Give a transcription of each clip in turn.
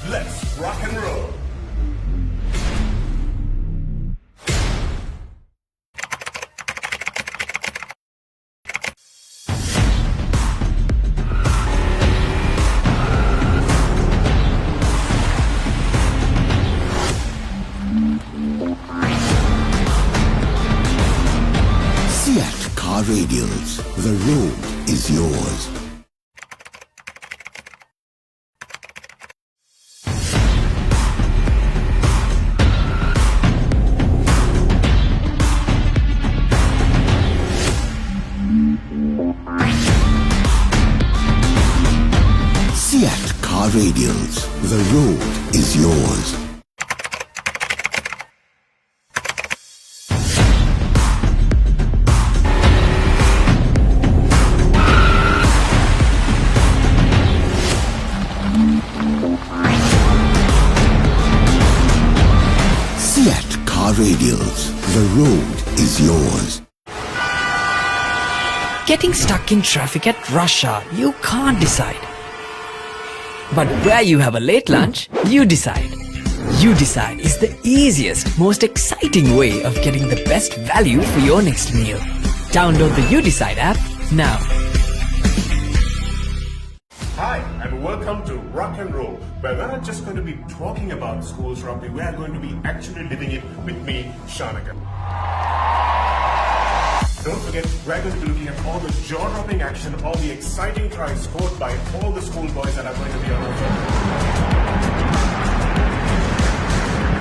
Let's rock and roll. Seat Car Radials. The road is yours. Seat Car Radials. The road is yours. Seat Car Radials. The road is yours. Getting stuck in traffic at rush hour, you can't decide. But where you have a late lunch, you decide. You Decide is the easiest, most exciting way of getting the best value for your next meal. Download the You Decide app now. Hi, and welcome to Rock and Roll, where we're not just going to be talking about schools rugby, we are going to be actually living it with me, Shanaka. Don't forget, we're going to be looking at all the jaw-dropping action, all the exciting tries scored by all the schoolboys that are going to be on offer.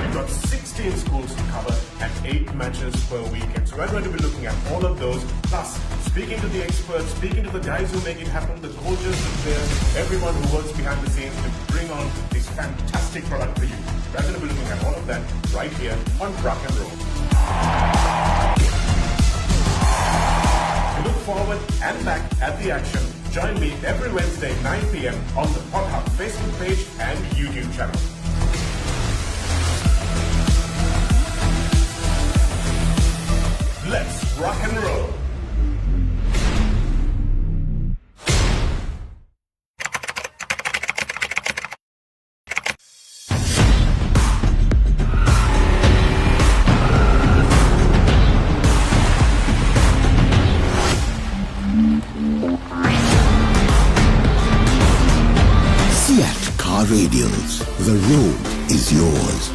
We've got 16 schools to cover and 8 matches per weekend. So we're going to be looking at all of those, plus speaking to the experts, speaking to the guys who make it happen, the coaches, the players, everyone who works behind the scenes to bring on this fantastic product for you. We're going to be looking at all of that right here on Rock and Roll. Look forward and back at the action. Join me every Wednesday 9 p.m. on the Hot Hub Facebook page and YouTube channel. Let's rock and roll. Seat Car Radials. The road is yours.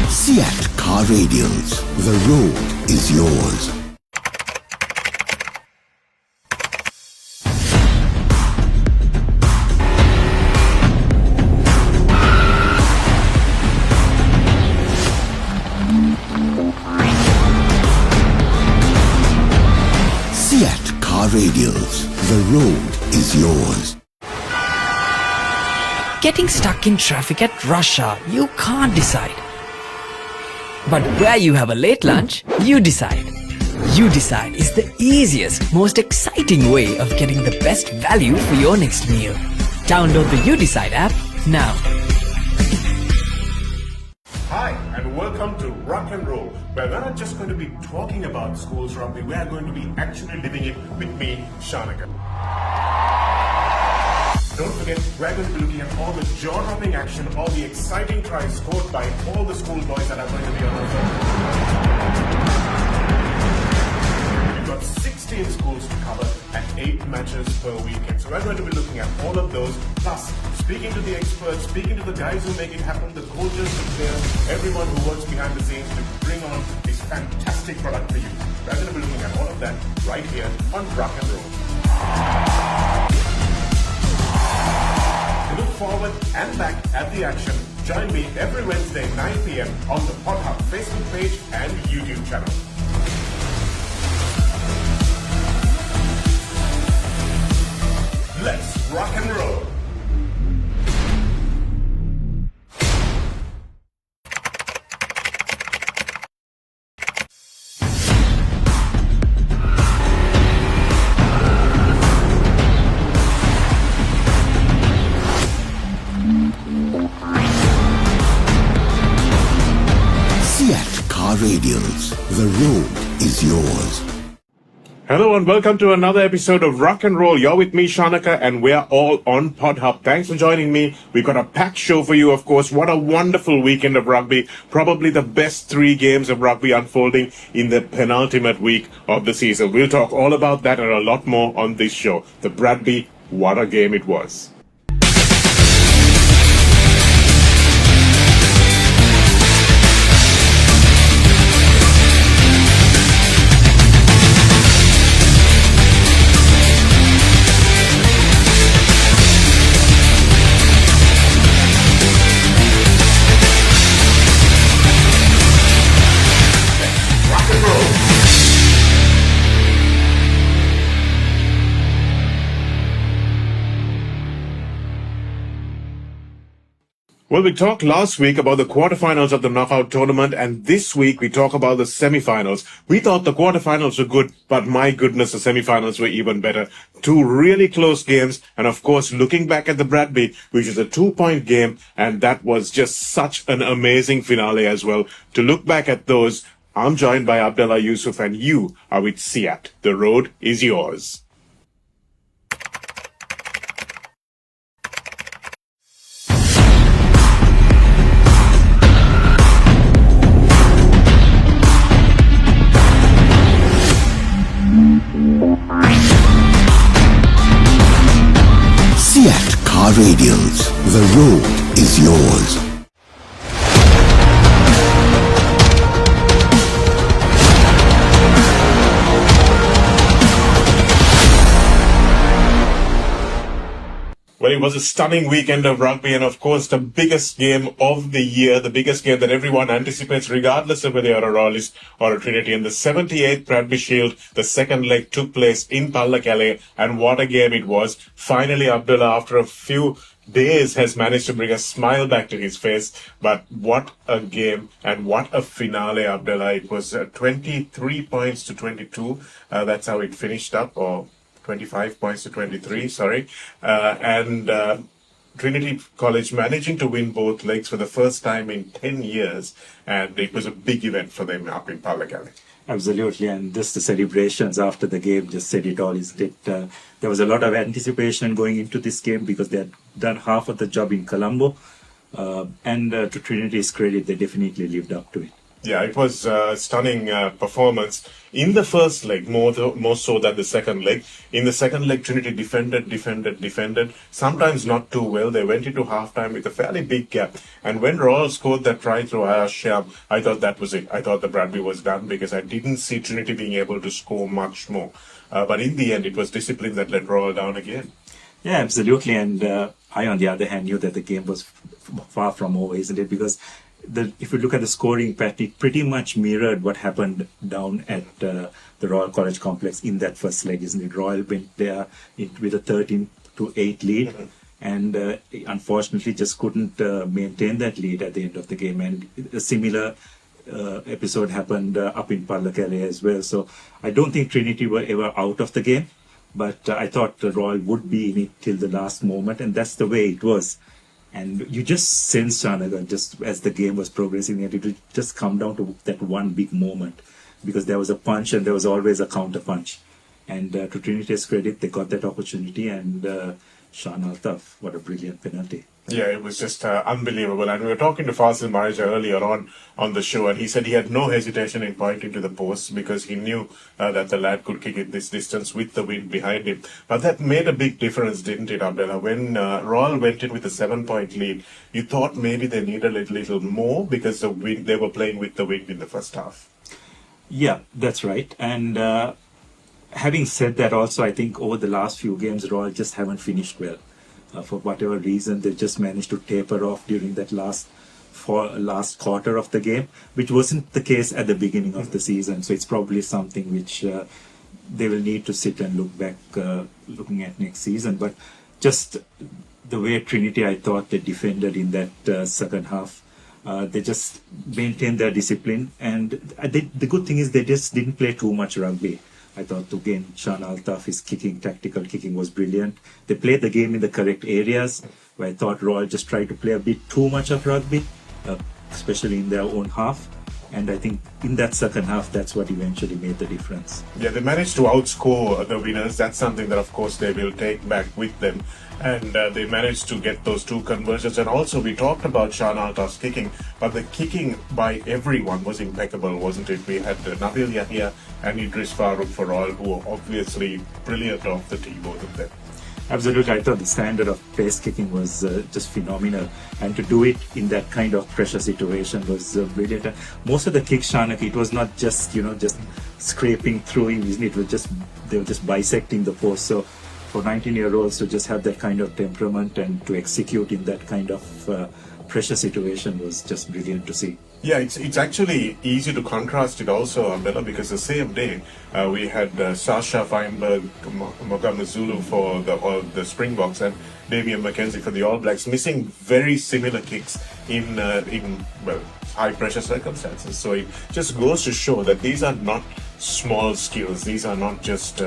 Seat Car Radials. The road is yours. Seat Car Radials. The road is yours. Getting stuck in traffic at rush hour, you can't decide. But where you have a late lunch, you decide. You Decide is the easiest, most exciting way of getting the best value for your next meal. Download the You Decide app now. Hi, and welcome to Rock and Roll, where we're not just going to be talking about schools rugby, we are going to be actually living it with me, Shanaka. Don't forget, we're going to be looking at all the jaw-dropping action, all the exciting tries scored by all the schoolboys that are going to be on offer. We've got 16 schools to cover and 8 matches per weekend. So we're going to be looking at all of those, plus speaking to the experts, speaking to the guys who make it happen, the coaches, the players, everyone who works behind the scenes to bring on this fantastic product for you. We're going to be looking at all of that right here on Rock and Roll. Look forward and back at the action. Join me every Wednesday 9 p.m. on the Hot Hub Facebook page and YouTube channel. Let's rock and roll. Radials. The road is yours. Hello and welcome to another episode of Rock and Roll. You're with me, Shanaka, and we're all on Pod Hub. Thanks for joining me. We've got a packed show for you, of course. What a wonderful weekend of rugby. Probably the best 3 games of rugby unfolding in the penultimate week of the season. We'll talk all about that and a lot more on this show. The Bradby, what a game it was. Well, we talked last week about the quarterfinals of the knockout tournament, and this week we talk about the semifinals. We thought the quarterfinals were good, but my goodness, the semifinals were even better. 2 really close games, and of course, looking back at the Bradby, which is a 2-point game, and that was just such an amazing finale as well. To look back at those, I'm joined by Abdullah Yusuf, and you are with Siat. The road is yours. Siat Car Radials. The road is yours. Well, it was a stunning weekend of rugby and, of course, the biggest game of the year, the biggest game that everyone anticipates, regardless of whether you're a Royalist or a Trinity. And the 78th Bradby Shield, the second leg took place in Pallakele, and what a game it was. Finally, Abdullah, after a few days, has managed to bring a smile back to his face. But what a game and what a finale, Abdullah. It was 23 points to 22. That's how it finished up, or 25 points to 23, sorry. Trinity College managing to win both legs for the first time in 10 years. And it was a big event for them up in Pallakele. Absolutely, and just the celebrations after the game just said it all, isn't it? There was a lot of anticipation going into this game because they had done half of the job in Colombo. To Trinity's credit, they definitely lived up to it. Yeah, it was a stunning performance in the first leg, more so than the second leg. In the second leg, Trinity defended, sometimes not too well. They went into halftime with a fairly big gap. And when Royal scored that try through Ayasham, I thought that was it. I thought the Bradby was done because I didn't see Trinity being able to score much more. But in the end, it was discipline that let Royal down again. Yeah, absolutely. And I, on the other hand, knew that the game was far from over, isn't it? Because if you look at the scoring pattern, it pretty much mirrored what happened down at the Royal College Complex in that first leg, isn't it? Royal went there with a 13-8 lead, and unfortunately just couldn't maintain that lead at the end of the game. And a similar episode happened up in Pallakele as well. So I don't think Trinity were ever out of the game, but I thought the Royal would be in it till the last moment, and that's the way it was. And you just sense, Shanaga, just as the game was progressing, and it would just come down to that one big moment, because there was a punch and there was always a counter punch. And to Trinity's credit, they got that opportunity, and Shan Altaf, what a brilliant penalty. Yeah, it was just unbelievable. And we were talking to Fasil Marija earlier on the show, and he said he had no hesitation in pointing to the post because he knew that the lad could kick it this distance with the wind behind him. But that made a big difference, didn't it, Abdullah? When Royal went in with a 7-point lead, you thought maybe they need a little more because the wind, they were playing with the wind in the first half. Yeah, that's right. And having said that, also, I think over the last few games, Royal just haven't finished well. For whatever reason, they just managed to taper off during that last quarter of the game, which wasn't the case at the beginning of the season. So it's probably something which they will need to sit and look back, looking at next season. But just the way Trinity, I thought they defended in that second half, they just maintained their discipline. And the good thing is they just didn't play too much rugby. I thought, again, Shan Altaf, his tactical kicking was brilliant. They played the game in the correct areas, where I thought Royal just tried to play a bit too much of rugby, especially in their own half. And I think in that second half, that's what eventually made the difference. Yeah, they managed to outscore the winners. That's something that, of course, they will take back with them. And they managed to get those 2 conversions. And also, we talked about Sean Altaf's kicking, but the kicking by everyone was impeccable, wasn't it? We had Nabil Yahya and Idris Farooq for all, who were obviously brilliant off the tee, both of them. Absolutely, I thought the standard of place kicking was just phenomenal, and to do it in that kind of pressure situation was brilliant. Most of the kicks, Shanak, it was not just just scraping through. It was just they were just bisecting the post. So for 19-year-olds to just have that kind of temperament and to execute in that kind of pressure situation was just brilliant to see. Yeah, it's actually easy to contrast it also, Abdullah, because the same day we had Sasha Feinberg, Mogamazulu for the Springboks and Damian McKenzie for the All Blacks, missing very similar kicks in high pressure circumstances. So it just goes to show that these are not small skills. These are not just,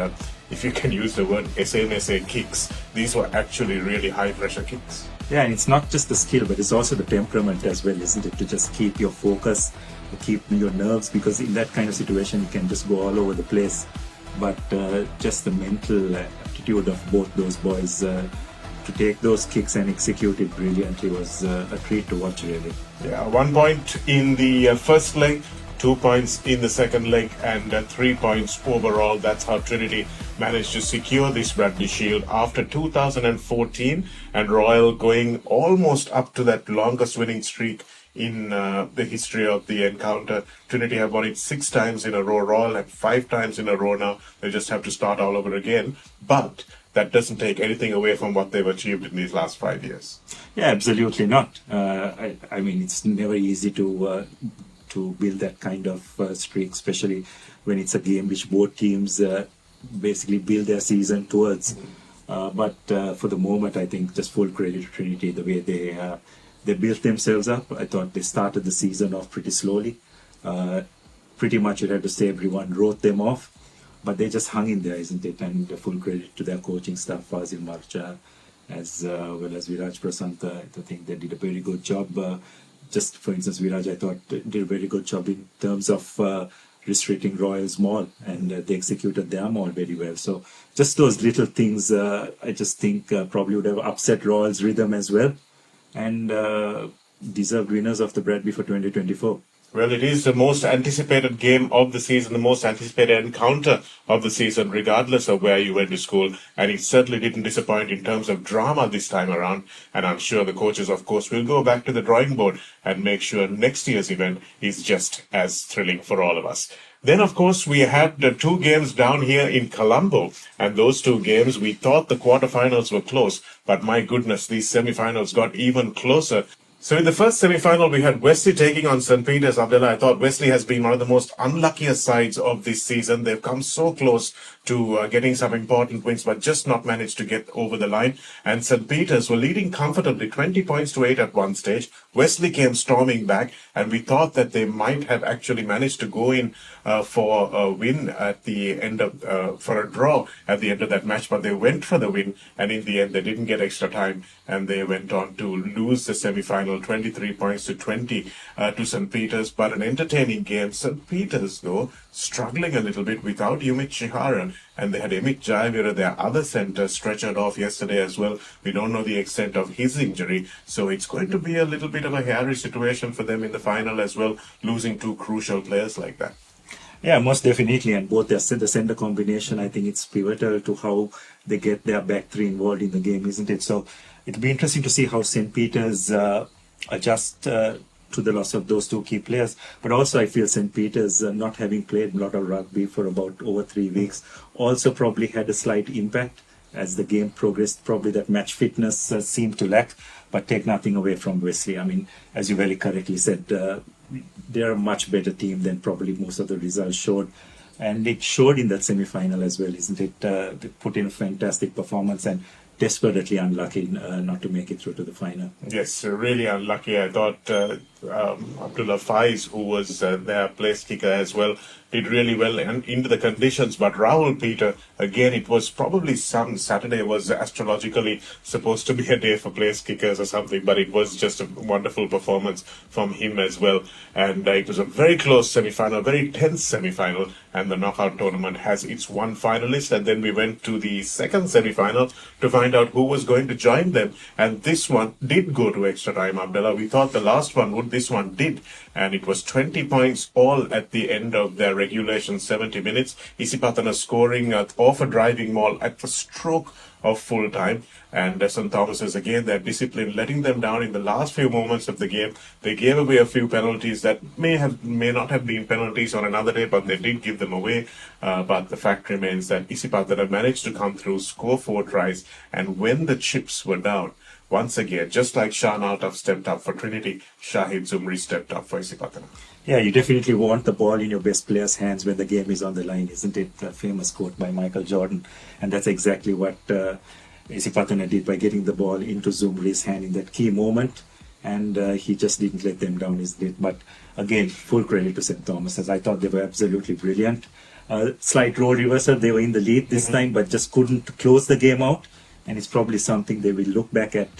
if you can use the word SNSA kicks, these were actually really high pressure kicks. Yeah, and it's not just the skill, but it's also the temperament as well, isn't it? To just keep your focus, to keep your nerves, because in that kind of situation, you can just go all over the place. But just the mental aptitude of both those boys to take those kicks and execute it brilliantly was a treat to watch, really. Yeah, 1 point in the first leg, 2 points in the second leg, and 3 points overall. That's how Trinity managed to secure this Bradby Shield after 2014, and Royal going almost up to that longest winning streak in the history of the encounter. Trinity have won it 6 times in a row. Royal have 5 times in a row now. They just have to start all over again. But that doesn't take anything away from what they've achieved in these last 5 years. Yeah, absolutely not. I mean, it's never easy to build that kind of streak, especially when it's a game which both teams basically build their season towards. But for the moment, I think just full credit to Trinity, the way they built themselves up. I thought they started the season off pretty slowly. Pretty much you'd have to say everyone wrote them off, but they just hung in there, isn't it? And full credit to their coaching staff, Fazil Marcha, as well as Viraj Prasanta. I think they did a very good job. Just for instance, Viraj, I thought, did a very good job in terms of restricting Royal's maul, and they executed their maul very well. So just those little things, I just think probably would have upset Royal's rhythm as well, and deserved winners of the Bradby for 2024. Well, it is the most anticipated game of the season, the most anticipated encounter of the season, regardless of where you went to school. And it certainly didn't disappoint in terms of drama this time around. And I'm sure the coaches, of course, will go back to the drawing board and make sure next year's event is just as thrilling for all of us. Then, of course, we had 2 games down here in Colombo. And those 2 games, we thought the quarterfinals were close. But my goodness, these semifinals got even closer. So in the first semi-final, we had Wesley taking on St. Peter's. Abdullah, I thought Wesley has been one of the most unluckiest sides of this season. They've come so close to getting some important wins, but just not managed to get over the line. And St. Peter's were leading comfortably, 20 points to 8 at one stage. Wesley came storming back, and we thought that they might have actually managed to go in for a win at the end of, for a draw at the end of that match, but they went for the win, and in the end, they didn't get extra time, and they went on to lose the semi-final, 23 points to 20 to St. Peter's, but an entertaining game. St. Peter's, though, struggling a little bit without Umit Shiharan, and they had Amit Jayavira, their other centre, stretchered off yesterday as well. We don't know the extent of his injury, so it's going to be a little bit of a hairy situation for them in the final as well, losing 2 crucial players like that. Yeah, most definitely, and both the centre combination, I think it's pivotal to how they get their back 3 involved in the game, isn't it? So it'll be interesting to see how St. Peter's adjust to the loss of those 2 key players. But also I feel St. Peter's, not having played a lot of rugby for about over 3 weeks, also probably had a slight impact as the game progressed. Probably that match fitness seemed to lack, but take nothing away from Wesley. I mean, as you very correctly said, they're a much better team than probably most of the results showed. And it showed in that semi-final as well, isn't it? They put in a fantastic performance and desperately unlucky not to make it through to the final. Yes, really unlucky. I thought Abdullah Faiz, who was their place kicker as well, did really well and into the conditions. But Rahul Peter, again, it was probably some Saturday was astrologically supposed to be a day for place kickers or something, but it was just a wonderful performance from him as well. And it was a very close semi-final, very tense semi-final, and the knockout tournament has its one finalist. And then we went to the second semi-final to find out who was going to join them. And this one did go to extra time, Abdullah. We thought the last one would, this one did. And it was 20 points all at the end of their regulation 70 minutes. Isipatana scoring off a driving maul at the stroke of full time. And St. Thomas's, again, their discipline letting them down in the last few moments of the game. They gave away a few penalties that may not have been penalties on another day, but they did give them away. But the fact remains that Isipatana managed to come through, score 4 tries, and when the chips were down, once again, just like Shah Altaf stepped up for Trinity, Shahid Zumri stepped up for Isipatana. Yeah, you definitely want the ball in your best player's hands when the game is on the line, isn't it? A famous quote by Michael Jordan. And that's exactly what Isipatana did by getting the ball into Zumri's hand in that key moment. And he just didn't let them down, isn't it? But again, full credit to St. Thomas's. I thought they were absolutely brilliant. Slight role reversal. They were in the lead this time, but just couldn't close the game out. And it's probably something they will look back at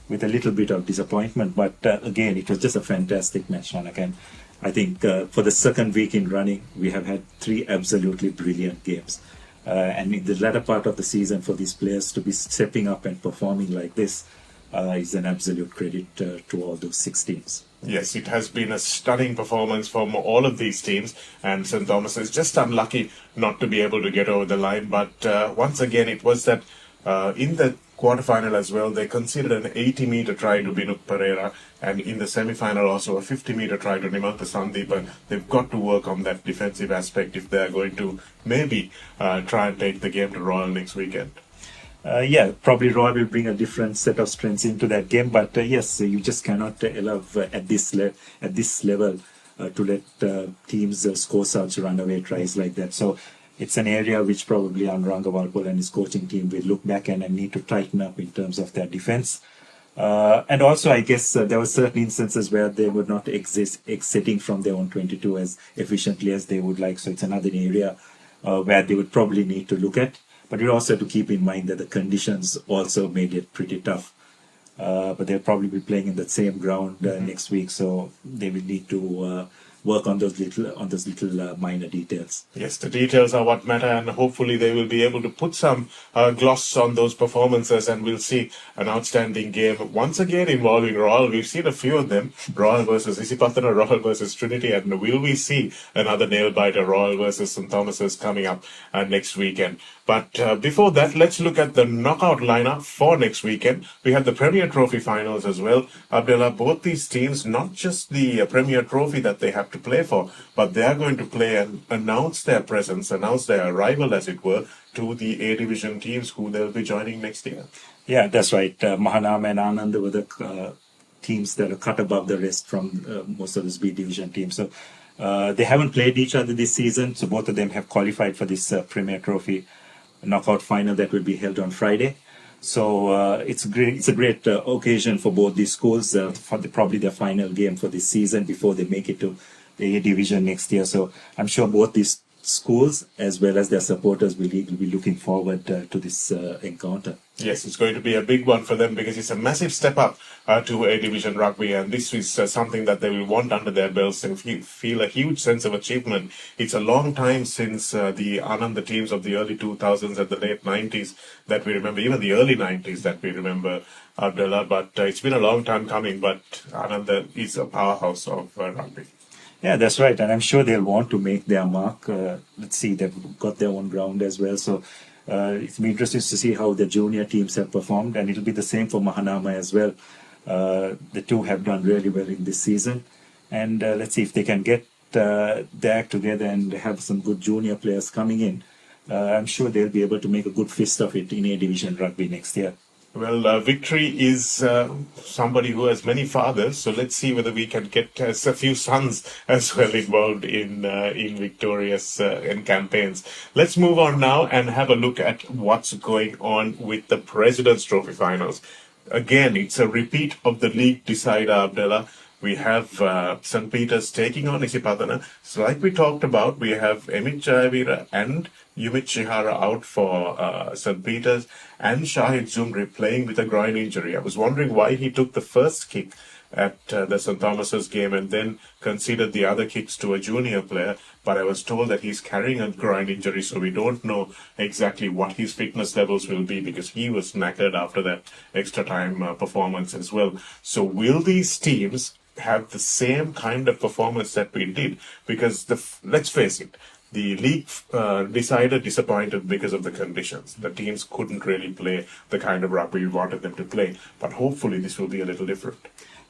with a little bit of disappointment. But again, it was just a fantastic match, Ronak. And I think for the second week in running, we have had 3 absolutely brilliant games. And in the latter part of the season, for these players to be stepping up and performing like this is an absolute credit to all those 6 teams. Yes, it has been a stunning performance from all of these teams, and St. Thomas is just unlucky not to be able to get over the line. But once again, it was that in the quarterfinal as well, they conceded an 80-meter try to Binuk Pereira, and in the semi-final also a 50-meter try to Nimanta Sandeep. And they've got to work on that defensive aspect if they're going to maybe try and take the game to Royal next weekend. Yeah, probably Roy will bring a different set of strengths into that game, but yes, you just cannot allow at this level to let teams score such runaway tries like that. So it's an area which probably Anuranga Walpole and his coaching team will look back and need to tighten up in terms of their defense. And also, I guess there were certain instances where they would not exiting from their own 22 as efficiently as they would like. So it's another area where they would probably need to look at. But you also have to keep in mind that the conditions also made it pretty tough. But they'll probably be playing in the same ground next week, so they will need to work on those little minor details. Yes, the details are what matter, and hopefully they will be able to put some gloss on those performances, and we'll see an outstanding game once again involving Royal. We've seen a few of them: Royal versus Isipatana, Royal versus Trinity, and will we see another nail-biter, Royal versus St. Thomas's, coming up next weekend? But before that, let's look at the knockout lineup for next weekend. We have the Premier Trophy finals as well. Abdullah, both these teams, not just the Premier Trophy that they have to play for, but they are going to play and announce their presence, announce their arrival, as it were, to the A Division teams who they'll be joining next year. Yeah, that's right. Mahanama and Anand were the teams that are cut above the rest from most of these B Division teams. So they haven't played each other this season, so both of them have qualified for this Premier Trophy knockout final that will be held on Friday. So it's a great occasion for both these schools for probably their final game for this season before they make it to the A Division next year. So I'm sure both these schools as well as their supporters will be looking forward to this encounter. Yes, it's going to be a big one for them because it's a massive step up to A Division rugby, and this is something that they will want under their belts and feel a huge sense of achievement. It's a long time since the Anand teams of the early 2000s and the late 90s that we remember, even the early 90s that we remember, Abdullah, but it's been a long time coming, but Anand is a powerhouse of rugby. Yeah, that's right, and I'm sure they'll want to make their mark. Let's see, they've got their own ground as well, so it's been interesting to see how the junior teams have performed, and it'll be the same for Mahanama as well. The two have done really well in this season, and let's see if they can get their act together and have some good junior players coming in. I'm sure they'll be able to make a good fist of it in A Division rugby next year. Well, Victory is somebody who has many fathers, so let's see whether we can get a few sons as well involved in Victorious in campaigns. Let's move on now and have a look at what's going on with the President's Trophy finals. Again, it's a repeat of the league decider, Abdullah. we have St. Peter's taking on Isipatana. So like we talked about, we have Emit Jayavira and Yumit Chihara out for St. Peter's, and Shahid Zumri playing with a groin injury. I was wondering why he took the first kick at the St. Thomas's game and then conceded the other kicks to a junior player, but I was told that he's carrying a groin injury, so we don't know exactly what his fitness levels will be because he was knackered after that extra time performance as well. So will these teams have the same kind of performance that we did? Because let's face it, the league decided disappointed because of the conditions. The teams couldn't really play the kind of rugby we wanted them to play, but hopefully this will be a little different.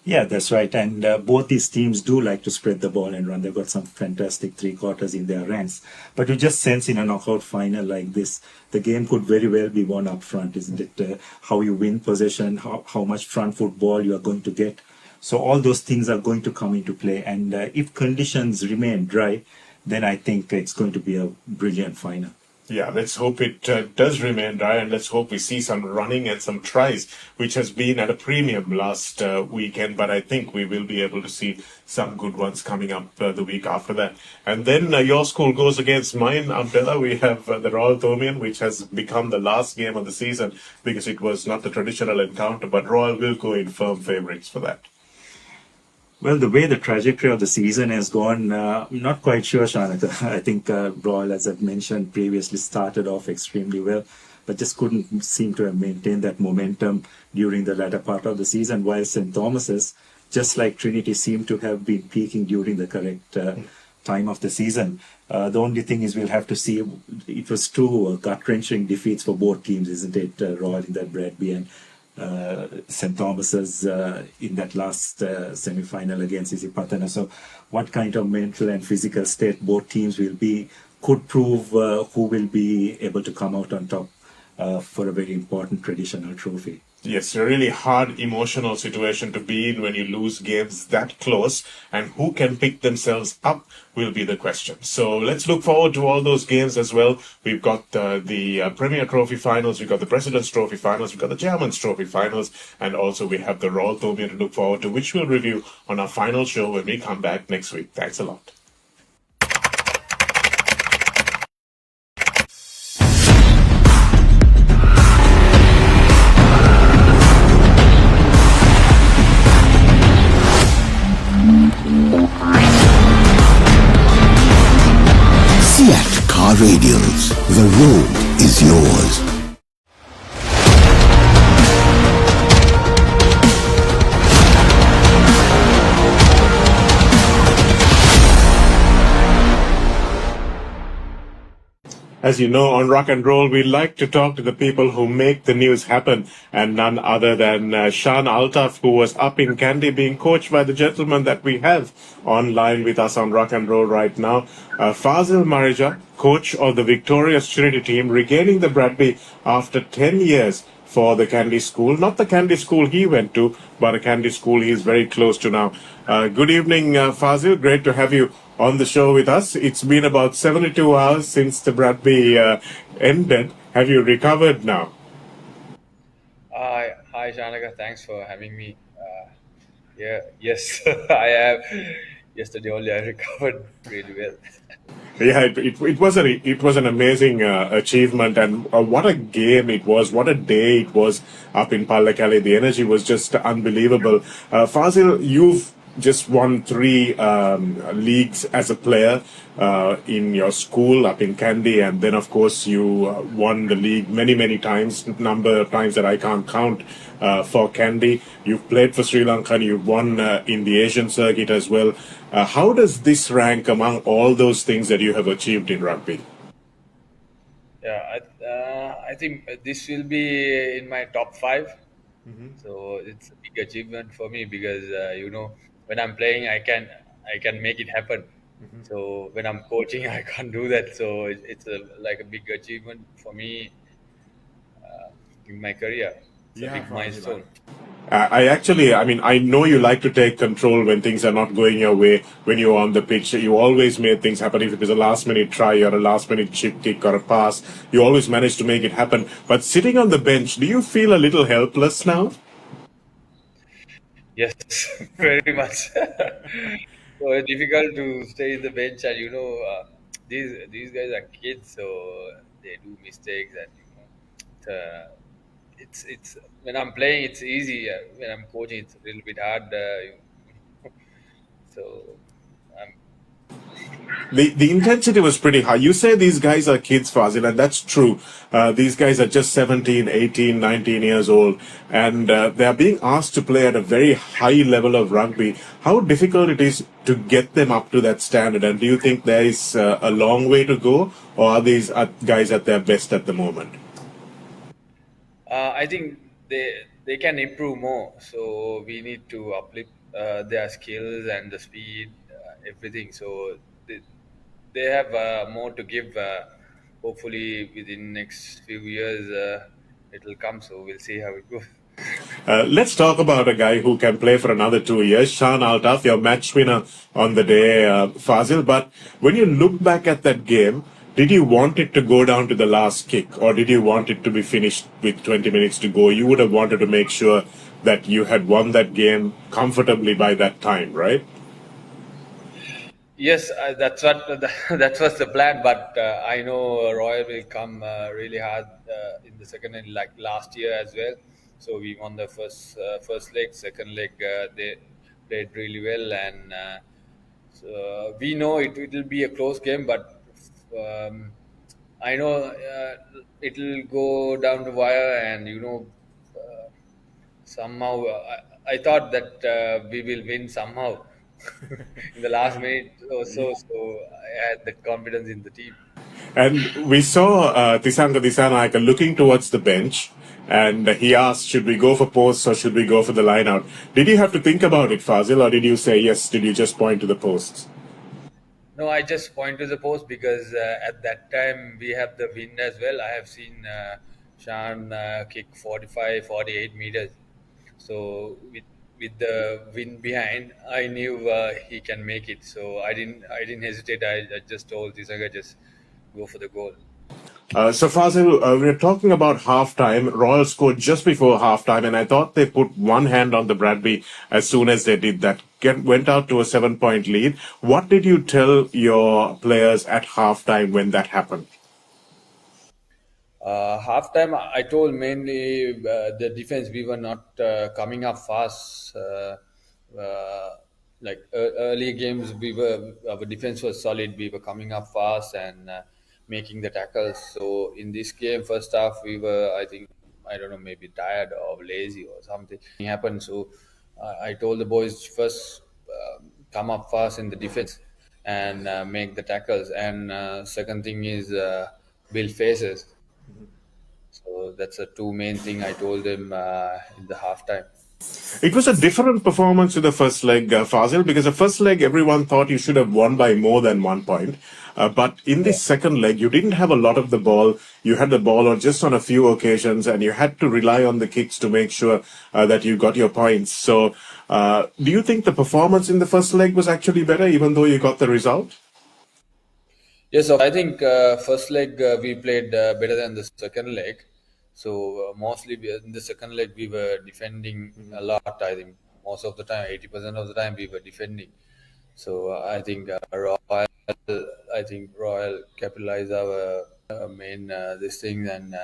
Yeah, that's right. And both these teams do like to spread the ball and run. They've got some fantastic three quarters in their ranks. But you just sense in a knockout final like this, the game could very well be won up front, isn't it? How you win possession, how much front foot ball you are going to get. So all those things are going to come into play. And if conditions remain dry, then I think it's going to be a brilliant final. Yeah, let's hope it does remain dry, and let's hope we see some running and some tries, which has been at a premium last weekend, but I think we will be able to see some good ones coming up the week after that. And then your school goes against mine, Abdullah. We have the Royal Thomian, which has become the last game of the season because it was not the traditional encounter, but Royal will go in firm favourites for that. Well, the way the trajectory of the season has gone, I'm not quite sure, Shanaka. I think Royal, as I've mentioned previously, started off extremely well, but just couldn't seem to have maintained that momentum during the latter part of the season, while St. Thomas's, just like Trinity, seemed to have been peaking during the correct time of the season. The only thing is we'll have to see. It was two gut-wrenching defeats for both teams, isn't it? Royal in that Bradby and St. Thomas's in that last semi-final against Isipatana. So what kind of mental and physical state both teams will be could prove who will be able to come out on top for a very important traditional trophy. Yes, a really hard emotional situation to be in when you lose games that close, and who can pick themselves up will be the question. So let's look forward to all those games as well. We've got the Premier Trophy finals, we've got the President's Trophy finals, we've got the Chairman's Trophy finals, and also we have the Royal Thomian to look forward to, which we'll review on our final show when we come back next week. Thanks a lot. Fiat Car Radials. The road is yours. As you know, on Rock and Roll, we like to talk to the people who make the news happen, and none other than Shan Altaf, who was up in Kandy being coached by the gentleman that we have online with us on Rock and Roll right now. Fazil Marija, coach of the victorious Trinity team, regaining the Bradby after 10 years for the Kandy school. Not the Kandy school he went to, but a Kandy school he is very close to now. Good evening, Fazil. Great to have you on the show with us. It's been about 72 hours since the Bradby ended. Have you recovered now? Hi, Janaka. Thanks for having me. Yes, I have. Yesterday only I recovered really well. Yeah, it was an amazing achievement, and what a game it was! What a day it was up in Pallekele. The energy was just unbelievable. Fazil, you've just won 3 leagues as a player in your school up in Kandy, and then of course you won the league many times, number of times that I can't count for Kandy. You've played for Sri Lanka, you've won in the Asian circuit as well. How does this rank among all those things that you have achieved in rugby? Yeah, I think this will be in my top 5. So it's a big achievement for me because when I'm playing, I can make it happen. So when I'm coaching, I can't do that. So it's like a big achievement for me in my career. It's a big milestone. I know you like to take control when things are not going your way. When you're on the pitch, you always made things happen. If it was a last-minute try or a last-minute chip kick or a pass, you always managed to make it happen. But sitting on the bench, do you feel a little helpless now? Yes, very much. So it's difficult to stay in the bench, and these guys are kids, so they do mistakes, and it's when I'm playing, it's easy. When I'm coaching, it's a little bit hard. So um, The intensity was pretty high. You say these guys are kids, Fazil, and that's true. These guys are just 17, 18, 19 years old, and they are being asked to play at a very high level of rugby. How difficult it is to get them up to that standard, and do you think there is a long way to go, or are these guys at their best at the moment? I think they can improve more. So we need to uplift their skills and the speed, everything. So they have more to give. Hopefully, within next few years, it will come. So we'll see how it goes. Let's talk about a guy who can play for another 2 years, Shan Altaf, your match winner on the day, Fazil. But when you look back at that game, did you want it to go down to the last kick, or did you want it to be finished with 20 minutes to go? You would have wanted to make sure that you had won that game comfortably by that time, right? Yes, that's what that was the plan. But I know Royal will come really hard in the second and like last year as well. So we won the first leg, second leg they played really well, and so we know it will be a close game. But um, I know it will go down to wire, and somehow I thought that we will win somehow in the last minute or so. So I had the confidence in the team. And we saw Tisanka Disanaika looking towards the bench, and he asked, should we go for posts or should we go for the line out? Did you have to think about it, Fazil, or did you say yes? Did you just point to the posts? No, I just point to the post because at that time we have the wind as well. I have seen Shan kick 45, 48 meters. So with the wind behind, I knew he can make it. So I didn't hesitate. I just told Tisaga just go for the goal. So Fazil, we're talking about halftime. Royal scored just before halftime, and I thought they put one hand on the Bradby as soon as they did that. Went out to a 7 point lead. What did you tell your players at halftime when that happened? Halftime, I told mainly the defense. We were not coming up fast. Like early games, our defense was solid. We were coming up fast and making the tackles. So in this game, first half, we were, I think, I don't know, maybe tired or lazy or something happened. So I told the boys first come up fast in the defense and make the tackles. And second thing is build faces. So that's the two main thing I told him in the halftime. It was a different performance to the first leg, Fazil, because the first leg everyone thought you should have won by more than 1 point. But in this second leg, you didn't have a lot of the ball. You had the ball on just on a few occasions, and you had to rely on the kicks to make sure that you got your points. So, do you think the performance in the first leg was actually better, even though you got the result? Yes, so I think first leg we played better than the second leg. So mostly in the second leg we were defending a lot. I think most of the time, 80% of the time we were defending. So I think Royal capitalized our main this thing, and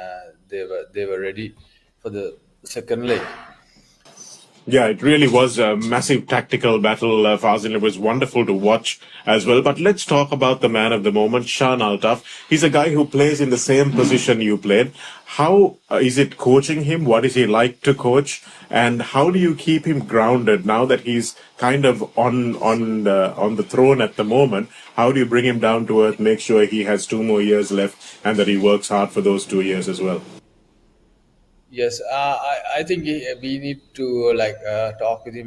they were ready for the second leg. Yeah, it really was a massive tactical battle, Fazil. It was wonderful to watch as well. But let's talk about the man of the moment, Shan Altaf. He's a guy who plays in the same position you played. How is it coaching him? What is he like to coach? And how do you keep him grounded now that he's kind of on the throne at the moment? How do you bring him down to earth, make sure he has 2 more years left, and that he works hard for those 2 years as well? Yes, I think we need to talk with him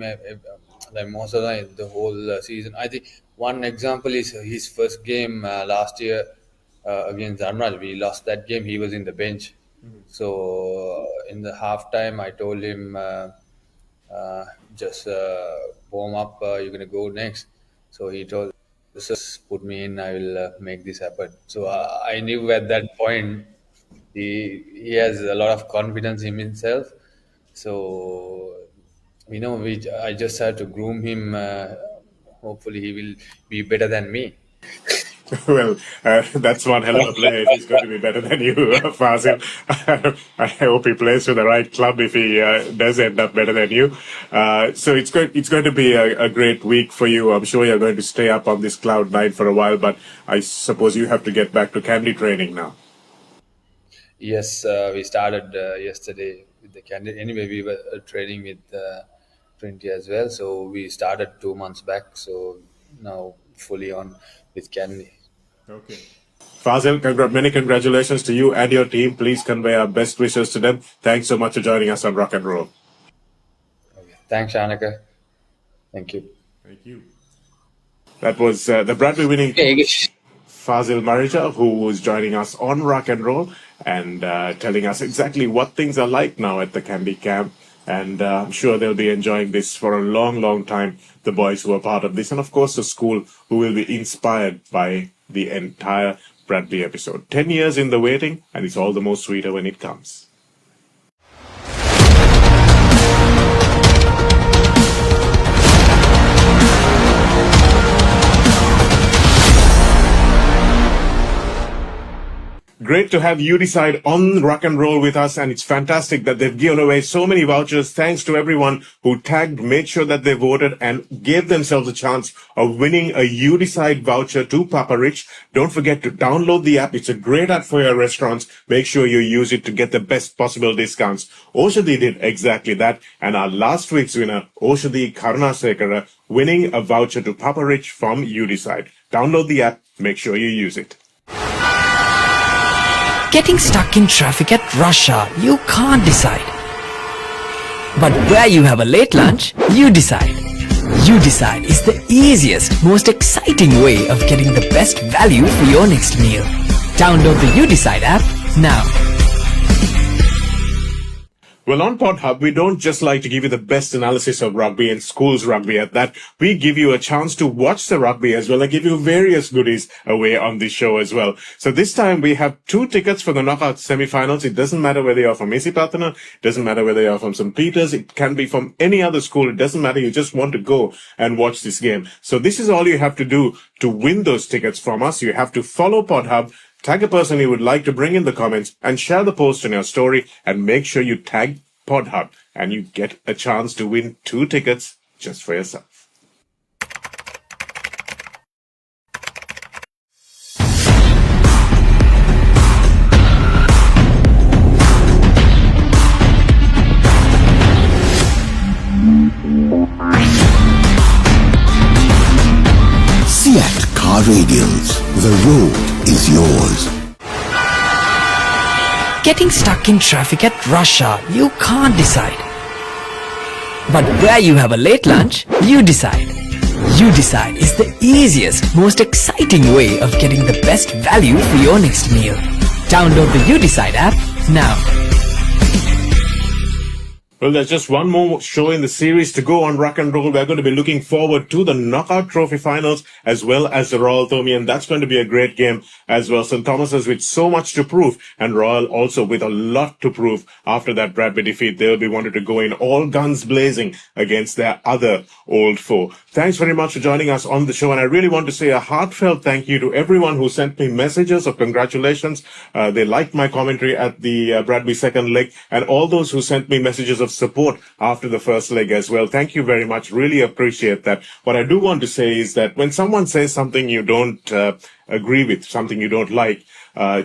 like most of the time, the whole season. I think one example is his first game last year against Arnal. We lost that game. He was in the bench. So in the halftime, I told him just warm up. You're gonna go next. So he told, just put me in. I will make this happen. So I knew at that point he has a lot of confidence in himself. So I just have to groom him. Hopefully, he will be better than me. Well, that's one hell of a player if he's going to be better than you, Fazil. I hope he plays for the right club if he does end up better than you. So it's going to be a great week for you. I'm sure you're going to stay up on this cloud nine for a while, but I suppose you have to get back to Kandy training now. Yes, we started yesterday with the candidate. Anyway, we were training with Trinity as well. So we started 2 months back. So now fully on with Candy. Okay. Fazil, many congratulations to you and your team. Please convey our best wishes to them. Thanks so much for joining us on Rock and Roll. Okay. Thanks, Annika. Thank you. Thank you. That was the Bradby winning Fazil Marija, who was joining us on Rock and Roll and telling us exactly what things are like now at the Kandy camp. And I'm sure they'll be enjoying this for a long, long time, the boys who are part of this. And of course, the school who will be inspired by the entire Bradby episode. 10 years in the waiting, and it's all the more sweeter when it comes. Great to have you decide on Rock and Roll with us, and it's fantastic that they've given away so many vouchers. Thanks to everyone who tagged, made sure that they voted, and gave themselves a chance of winning a You Decide voucher to Papa Rich. Don't forget to download the app. It's a great app for your restaurants. Make sure you use it to get the best possible discounts. Oshadi did exactly that, and our last week's winner, Oshadi Karunasekara, winning a voucher to Papa Rich from You Decide. Download the app. Make sure you use it. Getting stuck in traffic at rush hour, you can't decide. But where you have a late lunch, you decide. You Decide is the easiest, most exciting way of getting the best value for your next meal. Download the You Decide app now. Well, on Pod Hub, we don't just like to give you the best analysis of rugby and schools rugby at that. We give you a chance to watch the rugby as well and give you various goodies away on this show as well. So this time we have 2 tickets for the knockout semi-finals. It doesn't matter whether you're from Isipatana, it doesn't matter whether you're from St. Peter's, it can be from any other school. It doesn't matter. You just want to go and watch this game. So this is all you have to do to win those tickets from us. You have to follow Pod Hub, tag a person you would like to bring in the comments, and share the post in your story, and make sure you tag Pod Hub, and you get a chance to win 2 tickets just for yourself. Seat Car Radials. The road is yours. Getting stuck in traffic at rush hour, you can't decide. But where you have a late lunch, you decide. You Decide is the easiest, most exciting way of getting the best value for your next meal. Download the You Decide app now. Well, there's just one more show in the series to go on Rock and Roll. We're going to be looking forward to the Knockout Trophy finals as well as the Royal Thomi, and that's going to be a great game as well. St. Thomas's with so much to prove, and Royal also with a lot to prove after that Bradby defeat. They'll be wanting to go in all guns blazing against their other old foe. Thanks very much for joining us on the show, and I really want to say a heartfelt thank you to everyone who sent me messages of congratulations. They liked my commentary at the Bradby second leg, and all those who sent me messages of support after the first leg as well. Thank you very much. Really appreciate that. What I do want to say is that when someone says something you don't agree with, something you don't like,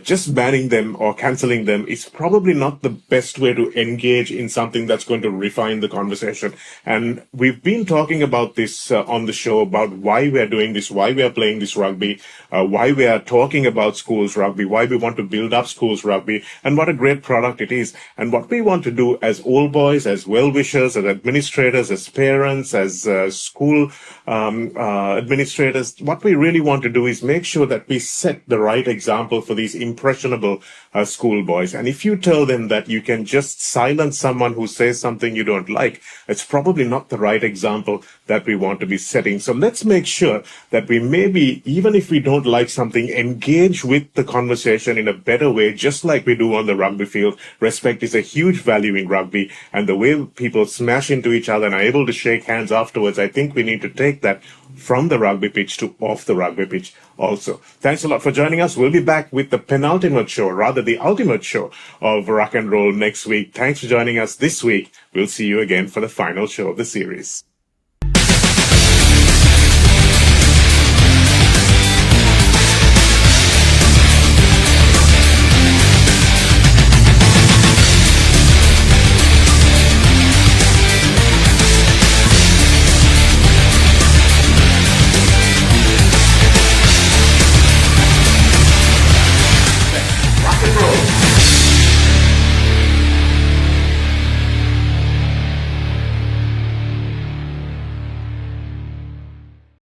just banning them or canceling them is probably not the best way to engage in something that's going to refine the conversation. And we've been talking about this on the show, about why we're doing this, why we are playing this rugby, why we are talking about schools rugby, why we want to build up schools rugby, and what a great product it is. And what we want to do as old boys, as well-wishers, as administrators, as parents, as school administrators, what we really want to do is make sure that we set the right example for these impressionable schoolboys. And if you tell them that you can just silence someone who says something you don't like, it's probably not the right example that we want to be setting. So let's make sure that we maybe, even if we don't like something, engage with the conversation in a better way, just like we do on the rugby field. Respect is a huge value in rugby, and the way people smash into each other and are able to shake hands afterwards, I think we need to take that from the rugby pitch to off the rugby pitch also. Thanks a lot for joining us. We'll be back with the penultimate show, rather the ultimate show of Rock and Roll next week. Thanks for joining us this week. We'll see you again for the final show of the series.